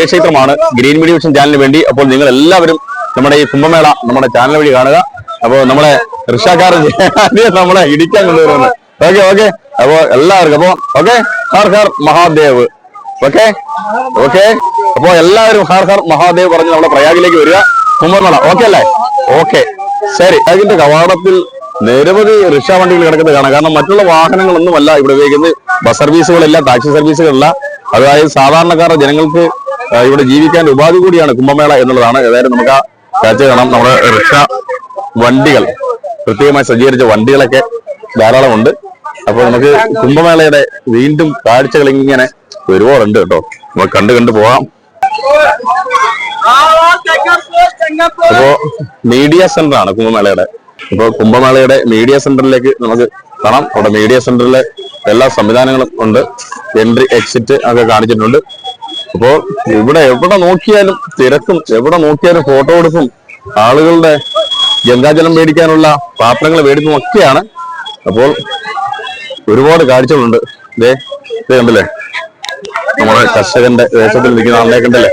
പുണ്യക്ഷേത്രമാണ് green media vision ചാനലിന് വേണ്ടി. അപ്പോൾ നിങ്ങൾ എല്ലാവരും നമ്മുടെ ഈ കുംഭമേള നമ്മുടെ ചാനൽ വഴി കാണുക. അപ്പോൾ നമ്മളെ റിക്ഷാക്കാർ നമ്മളെ ഇടിക്കാൻ കൊണ്ടുവരുന്നത്. Okay okay. അപ്പോ എല്ലാവർക്കും അപ്പോ okay, Har Har Mahadev. Okay okay. അപ്പോ എല്ലാവരും ഹർ ഹർ മഹാദേവ് പറഞ്ഞ് നമ്മുടെ പ്രയാഗിലേക്ക് വരിക. കുംഭമേള ഓക്കെ അല്ലേ? ഓക്കെ ശരി. അതിന്റെ കവാടത്തിൽ നിരവധി റിക്ഷ വണ്ടികൾ കിടക്കുന്നത് കാണാം. കാരണം മറ്റുള്ള വാഹനങ്ങളൊന്നുമല്ല ഇവിടെ ഉപയോഗിക്കുന്നത്. ബസ് സർവീസുകളില്ല, ടാക്സി സർവീസുകളില്ല. അതായത് സാധാരണക്കാരുടെ ജനങ്ങൾക്ക് ഇവിടെ ജീവിക്കാൻ ഉപാധി കൂടിയാണ് കുംഭമേള എന്നുള്ളതാണ്. ഏതായാലും നമുക്ക് ആ കാഴ്ച കാണാം. നമ്മുടെ റിക്ഷ വണ്ടികൾ, പ്രത്യേകമായി സജ്ജീകരിച്ച വണ്ടികളൊക്കെ ധാരാളമുണ്ട്. അപ്പോൾ നമുക്ക് കുംഭമേളയുടെ വീണ്ടും കാഴ്ചകൾ ഇങ്ങനെ ഒരുപാടുണ്ട് കേട്ടോ. നമുക്ക് കണ്ടു പോവാം. അപ്പോ മീഡിയ സെന്റർ ആണ് കുംഭമേളയുടെ. ഇപ്പൊ കുംഭമേളയുടെ മീഡിയ സെന്ററിലേക്ക് നമുക്ക് കാണാം. അവിടെ മീഡിയ സെന്ററിലെ എല്ലാ സംവിധാനങ്ങളും ഉണ്ട്. എൻട്രി എക്സിറ്റ് ഒക്കെ കാണിച്ചിട്ടുണ്ട്. അപ്പോ ഇവിടെ എവിടെ നോക്കിയാലും തിരക്കും, എവിടെ നോക്കിയാലും ഫോട്ടോ എടുപ്പും, ആളുകളുടെ ഗംഗാജലം മേടിക്കാനുള്ള പാത്രങ്ങൾ മേടിപ്പും ഒക്കെയാണ്. അപ്പോൾ ഒരുപാട് കാഴ്ചകളുണ്ട്. ഇതേ കണ്ടില്ലേ, നമ്മുടെ കർഷകന്റെ വേഷത്തിൽ നിൽക്കുന്ന ആളിനെ കണ്ടല്ലേ.